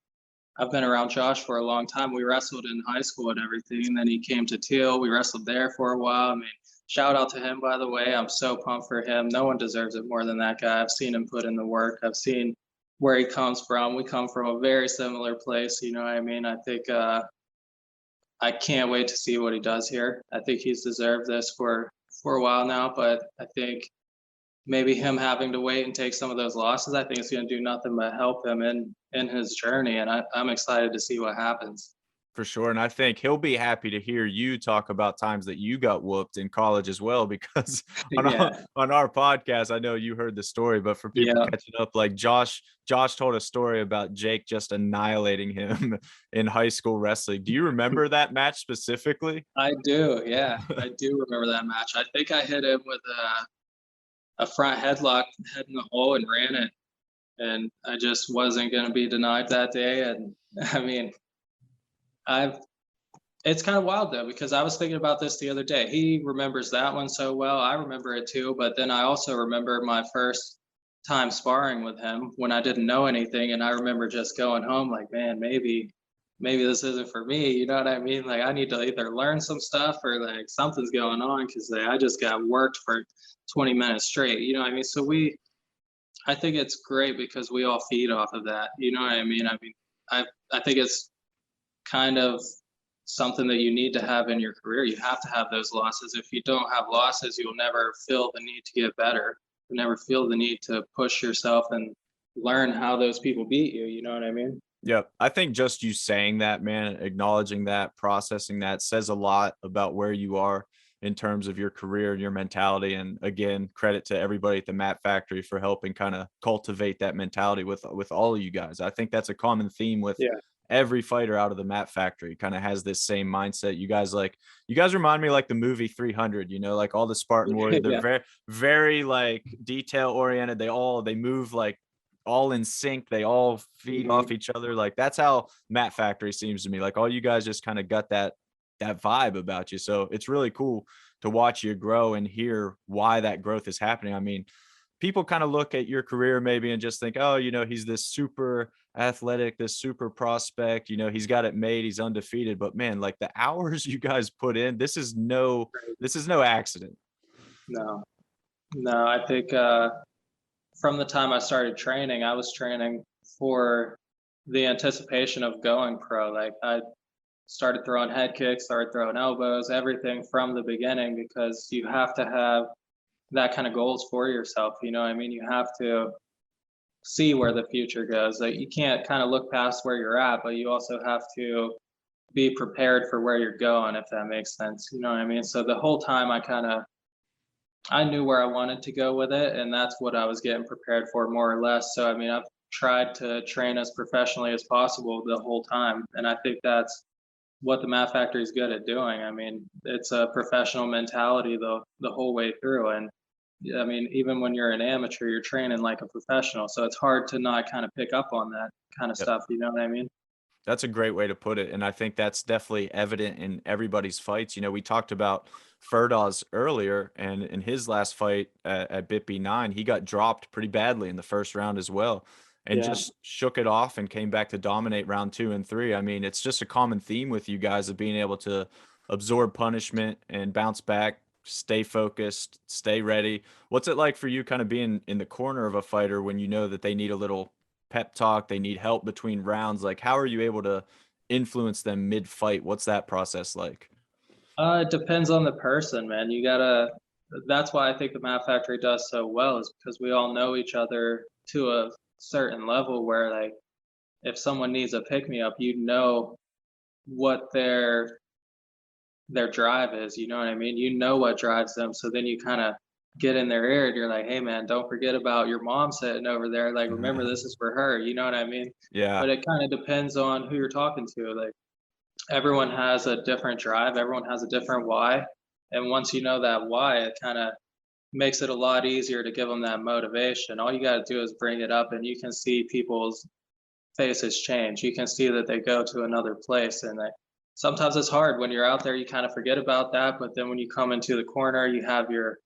I've been around Josh for a long time. We wrestled in high school and everything, and then he came to Teal. We wrestled there for a while. I mean, shout out to him, by the way. I'm so pumped for him. No one deserves it more than that guy. I've seen him put in the work. I've seen where he comes from. We come from a very similar place. You know what I mean? I think I can't wait to see what he does here. I think he's deserved this for a while now, but I think maybe him having to wait and take some of those losses, I think it's going to do nothing but help him in his journey, and I'm excited to see what happens. For sure, and I think he'll be happy to hear you talk about times that you got whooped in college as well, because Yeah, on our podcast, I know you heard the story, but for people yeah, catching up, like Josh told a story about Jake just annihilating him in high school wrestling. Do you remember that match specifically? I do. Yeah, I do remember that match. I think I hit him with a front headlock, head in the hole, and ran it. And I just wasn't going to be denied that day. And I mean, I've it's kind of wild though, because I was thinking about this the other day. He remembers that one so well. I remember it too, but then I also remember my first time sparring with him when I didn't know anything, and I remember just going home like, man, maybe this isn't for me. You know what I mean? Like I need to either learn some stuff or like something's going on because I just got worked for 20 minutes straight. You know what I mean? So I think it's great because we all feed off of that. You know what I mean? I think it's kind of something that you need to have in your career. You have to have those losses. If you don't have losses, you'll never feel the need to get better. You'll never feel the need to push yourself and learn how those people beat you. You know what I mean? Yep. I think just you saying that, man, acknowledging that, processing that says a lot about where you are in terms of your career and your mentality. And again, credit to everybody at the Mat Factory for helping kind of cultivate that mentality with all of you guys. I think that's a common theme with Yeah. every fighter out of the Mat Factory kind of has this same mindset. You guys remind me like the movie 300, like all the Spartan warriors, they're Yeah. very, very like detail oriented. They move like all in sync. They all feed off Mhm. each other. Like that's how Mat Factory seems to me. Like all you guys just kind of got that vibe about you. So it's really cool to watch you grow and hear why that growth is happening. I mean, people kind of look at your career maybe and just think, oh, he's this super athletic, this super prospect, he's got it made, he's undefeated. But man, like the hours you guys put in, this is no accident. No, no, I think from the time I started training, I was training for the anticipation of going pro. Like I started throwing head kicks, started throwing elbows, everything from the beginning because you have to have that kind of goals for yourself. You know what I mean? You have to see where the future goes. Like you can't kind of look past where you're at, but you also have to be prepared for where you're going, if that makes sense. You know what I mean? So the whole time I knew where I wanted to go with it, and that's what I was getting prepared for more or less. So I mean, I've tried to train as professionally as possible the whole time, and I think that's what the Math Factory is good at doing. I mean, it's a professional mentality the whole way through, and I mean, even when you're an amateur, you're training like a professional. So it's hard to not kind of pick up on that kind of Yep. stuff. You know what I mean? That's a great way to put it, and I think that's definitely evident in everybody's fights. We talked about Ferdoz earlier, and in his last fight at BitB 9, he got dropped pretty badly in the first round as well, and Yeah. just shook it off and came back to dominate round 2 and 3. I mean, it's just a common theme with you guys of being able to absorb punishment and bounce back, stay focused, stay ready. What's it like for you kind of being in the corner of a fighter when you know that they need a little pep talk, they need help between rounds? Like, how are you able to influence them mid fight? What's that process like? It depends on the person, man. That's why I think the Math Factory does so well, is because we all know each other to a certain level where, like, if someone needs a pick me up, you know what their drive is. You know what I mean? You know what drives them. So then you kind of get in their ear and you're like, hey, man, don't forget about your mom sitting over there. Like, remember, this is for her. You know what I mean? Yeah. But it kind of depends on who you're talking to. Like, everyone has a different drive, everyone has a different why. And once you know that why, it kind of makes it a lot easier to give them that motivation. All you got to do is bring it up, and you can see people's faces change. You can see that they go to another place, and sometimes it's hard when you're out there. You kind of forget about that, but then when you come into the corner, you have your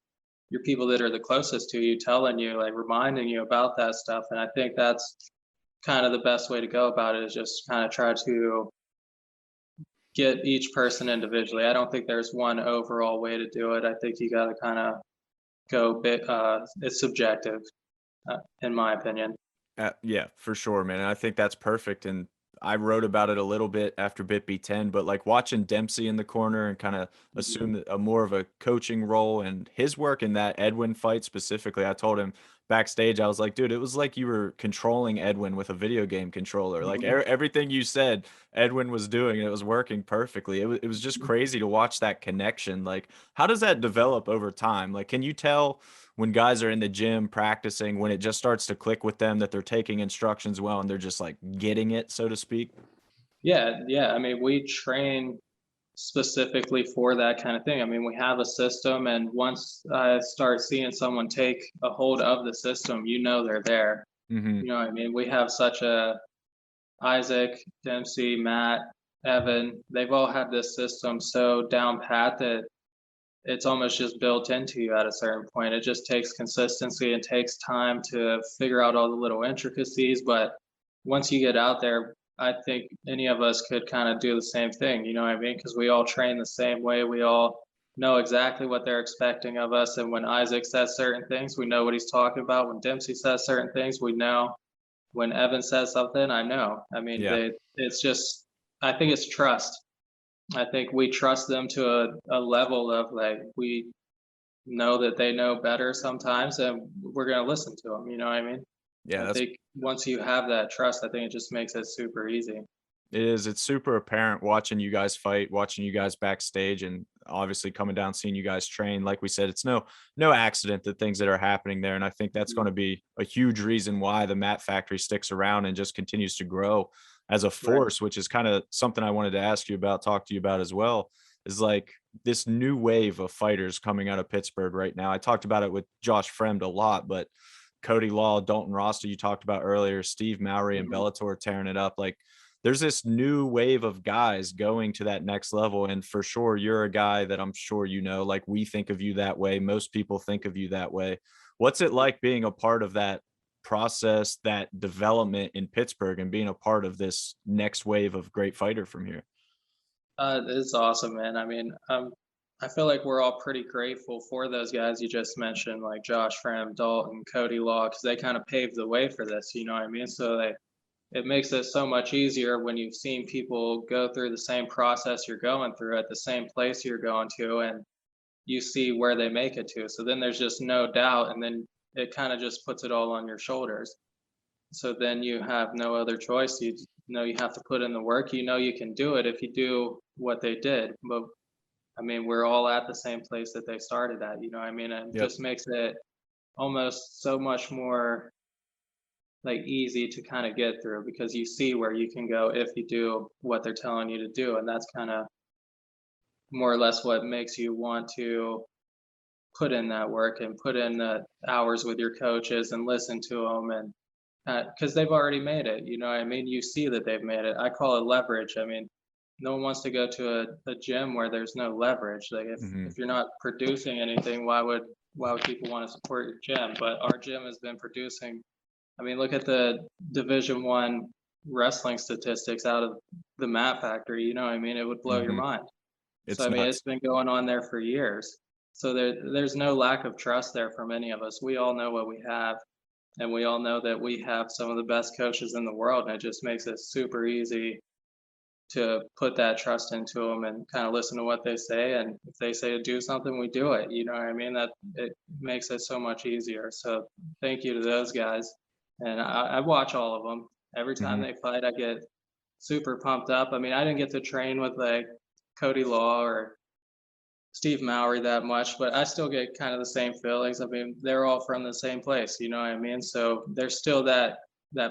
people that are the closest to you telling you, like reminding you about that stuff. And I think that's kind of the best way to go about it, is just kind of try to get each person individually. I don't think there's one overall way to do it. I think you got to kind of go bit. It's subjective, in my opinion. Yeah, for sure, man. And I think that's perfect. And I wrote about it a little bit after BitB 10, but like watching Dempsey in the corner and kind of Mhm. assume a more of a coaching role, and his work in that Edwin fight specifically, I told him backstage, I was like, dude, it was like you were controlling Edwin with a video game controller. Like everything you said, Edwin was doing, and it was working perfectly. It was just crazy to watch that connection. Like, how does that develop over time? Like, can you tell when guys are in the gym practicing, when it just starts to click with them that they're taking instructions well and they're just like getting it, so to speak? Yeah. I mean, we train specifically for that kind of thing. I mean, we have a system, and once I start seeing someone take a hold of the system, they're there. Hmm. You know what I mean? We have such a Isaac, Dempsey, Matt, Evan, they've all had this system so down pat that it's almost just built into you at a certain point. It just takes consistency and takes time to figure out all the little intricacies. But once you get out there, I think any of us could kind of do the same thing. You know what I mean? Because we all train the same way. We all know exactly what they're expecting of us. And when Isaac says certain things, we know what he's talking about. When Dempsey says certain things, we know. When Evan says something, I know. I mean, Yeah. it's just, I think it's trust. I think we trust them to a level of like, we know that they know better sometimes, and we're going to listen to them. You know what I mean? Yeah, I that's think once you have that trust, I think it just makes it super easy. it is. It's super apparent watching you guys fight, watching you guys backstage, and obviously coming down, seeing you guys train. Like we said, it's no accident the things that are happening there. And I think that's going Mhm. to be a huge reason why the Mat Factory sticks around and just continues to grow as a Right. force, which is kind of something I wanted to ask you about, talk to you about as well, is like this new wave of fighters coming out of Pittsburgh right now. I talked about it with Josh Fremd a lot, but Cody Law, Dalton Roster, you talked about earlier, Steve Mowry and Mhm. Bellator tearing it up. Like there's this new wave of guys going to that next level. And for sure, you're a guy that I'm sure like we think of you that way. Most people think of you that way. What's it like being a part of that process, that development in Pittsburgh, and being a part of this next wave of great fighter from here? It's awesome, man. I mean, I feel like we're all pretty grateful for those guys you just mentioned, like Josh Fram, Dalton, Cody Law, because they kind of paved the way for this. You know what I mean? So it makes it so much easier when you've seen people go through the same process you're going through at the same place you're going to, and you see where they make it to. So then there's just no doubt, and then it kind of just puts it all on your shoulders. So then you have no other choice. You know you have to put in the work. You know you can do it if you do what they did. But I mean, we're all at the same place that they started at. You know what I mean? And it Yep. just makes it almost so much more like easy to kind of get through because you see where you can go if you do what they're telling you to do. And that's kind of more or less what makes you want to put in that work and put in the hours with your coaches and listen to them and because they've already made it. You know what I mean? You see that they've made it. I call it leverage. I mean, no one wants to go to a gym where there's no leverage. Like Hmm. if you're not producing anything, why would people want to support your gym? But our gym has been producing. I mean, look at the Division 1 wrestling statistics out of the Mat Factory. You know what I mean? It would blow your Hmm. mind. So It's I mean, it's nuts. been going on there for years. So there's no lack of trust there from any of us. We all know what we have, and we all know that we have some of the best coaches in the world, and it just makes it super easy to put that trust into them and kind of listen to what they say. And if they say to do something, we do it. You know what I mean? That it makes it so much easier. So thank you to those guys. And I watch all of them. Every time Hmm. they fight, I get super pumped up. I mean, I didn't get to train with like Cody Law or Steve Mowry that much, but I still get kind of the same feelings. I mean, they're all from the same place, you know what I mean? So there's still that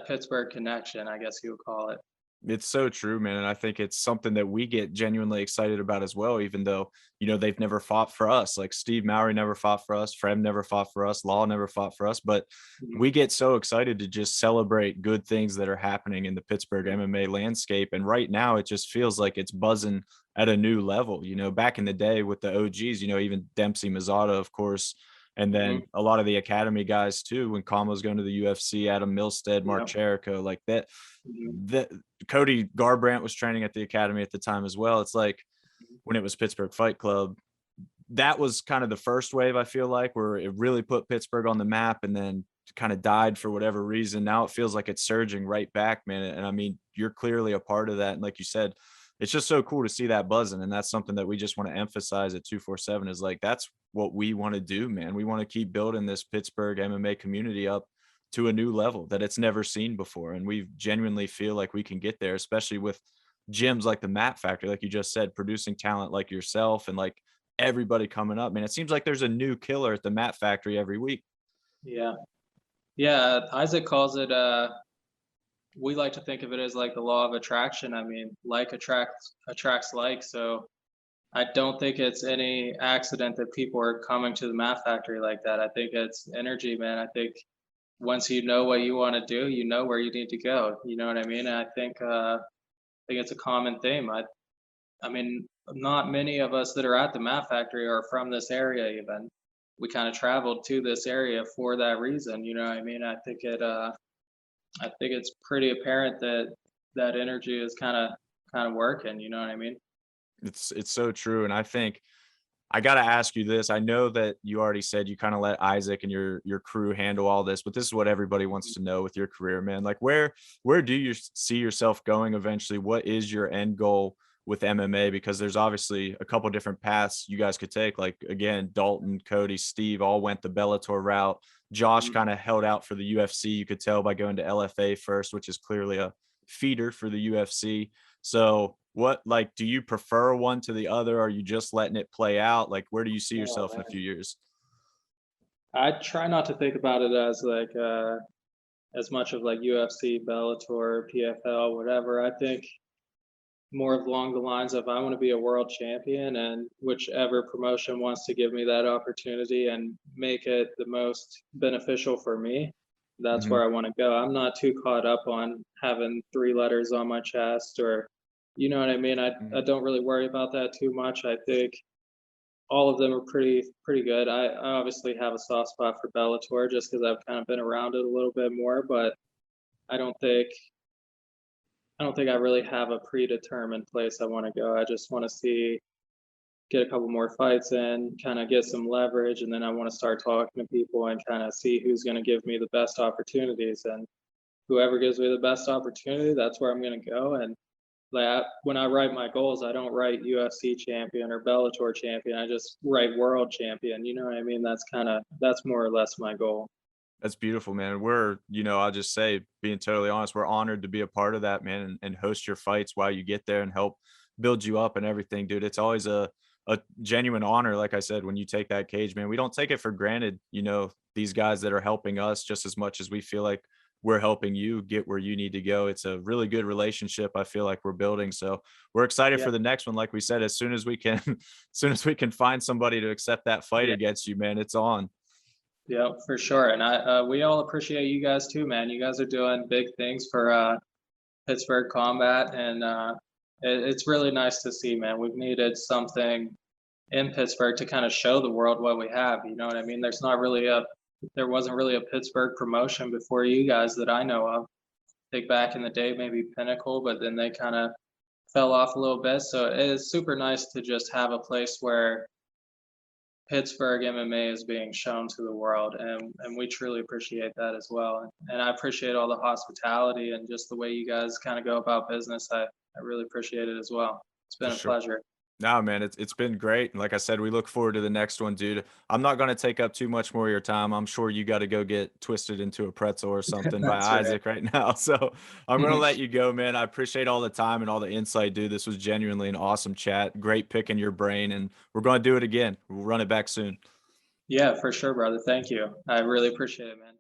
Pittsburgh connection, I guess you would call it. It's so true, man, and I think it's something that we get genuinely excited about as well, even though, they've never fought for us. Like Steve Mowry never fought for us, Frem never fought for us, Law never fought for us, but Mhm. we get so excited to just celebrate good things that are happening in the Pittsburgh MMA landscape, and right now it just feels like it's buzzing at a new level. Back in the day with the OGs, even Dempsey Mazada, of course, and Mhm. then a lot of the academy guys too, when Kama's going to the UFC, Adam Milstead, Mark Yeah. Cherico, like that. Mhm. That Cody Garbrandt was training at the academy at the time as well. It's like when it was Pittsburgh Fight Club, that was kind of the first wave, I feel like, where it really put Pittsburgh on the map and then kind of died for whatever reason. Now it feels like it's surging right back, man. And I mean, you're clearly a part of that. And like you said, it's just so cool to see that buzzing. And that's something that we just want to emphasize at 247 is like, that's what we want to do, man. We want to keep building this Pittsburgh MMA community up to a new level that it's never seen before. And we genuinely feel like we can get there, especially with gyms like the Mat Factory, like you just said, producing talent like yourself and like everybody coming up. Man, it seems like there's a new killer at the Mat Factory every week. Yeah. Yeah. Isaac calls it, we like to think of it as like the law of attraction. I mean, like attracts like. So I don't think it's any accident that people are coming to the Mat Factory like that. I think it's energy, man. I think once you know what you want to do, you know where you need to go. You know what I mean? And I think it's a common theme. I mean, not many of us that are at the Mat Factory are from this area. Even we kind of traveled to this area for that reason. You know what I mean? I think it's pretty apparent that that energy is kind of working. You know what I mean? It's so true. And I think I got to ask you this. I know that you already said you kind of let Isaac and your crew handle all this, but this is what everybody wants to know with your career, man. Like where do you see yourself going eventually? What is your end goal with MMA? Because there's obviously a couple different paths you guys could take. Like again, Dalton, Cody, Steve all went the Bellator route. Josh kind of held out for the UFC. You could tell by going to LFA first, which is clearly a feeder for the UFC. So what, like, do you prefer one to the other? Or are you just letting it play out? Like, where do you see Oh, yourself in a man. few years? I try not to think about it as like as much of like UFC, Bellator, PFL, whatever. I think more of along the lines of I want to be a world champion, and whichever promotion wants to give me that opportunity and make it the most beneficial for me, that's Mhm. where I want to go. I'm not too caught up on having three letters on my chest or you know what I mean? I Mhm. don't really worry about that too much. I think all of them are pretty good. I obviously have a soft spot for Bellator just because I've kind of been around it a little bit more, but I don't think I don't think I really have a predetermined place I want to go. I just want to get a couple more fights in, kind of get some leverage, and then I want to start talking to people and kind of see who's going to give me the best opportunities. And whoever gives me the best opportunity, that's where I'm going to go. And when I write my goals, I don't write UFC champion or Bellator champion. I just write world champion. You know what I mean? That's more or less my goal. That's beautiful, man. I'll just say, being totally honest, we're honored to be a part of that, man, and host your fights while you get there and help build you up and everything, dude. It's always a genuine honor, like I said, when you take that cage, man. We don't take it for granted, these guys that are helping us just as much as we feel like we're helping you get where you need to go. It's a really good relationship I feel like we're building. So we're excited Yeah, for the next one. Like we said, as soon as we can, as soon as we can find somebody to accept that fight yeah, against you, man, it's on. yeah, for sure. And we all appreciate you guys too, man. You guys are doing big things for Pittsburgh Combat, and it's really nice to see, man. We've needed something in Pittsburgh to kind of show the world what we have. You know what I mean? There wasn't really a Pittsburgh promotion before you guys that I know of. I think back in the day, maybe Pinnacle, but then they kind of fell off a little bit. So it is super nice to just have a place where Pittsburgh MMA is being shown to the world, and we truly appreciate that as well. And I appreciate all the hospitality and just the way you guys kind of go about business. I really appreciate it as well. It's For been a sure. pleasure. No, man, it's been great. And like I said, we look forward to the next one, dude. I'm not going to take up too much more of your time. I'm sure you got to go get twisted into a pretzel or something by That's right. Isaac right now. So I'm going to let you go, man. I appreciate all the time and all the insight, dude. This was genuinely an awesome chat. Great picking your brain. And we're going to do it again. We'll run it back soon. Yeah, for sure, brother. Thank you. I really appreciate it, man.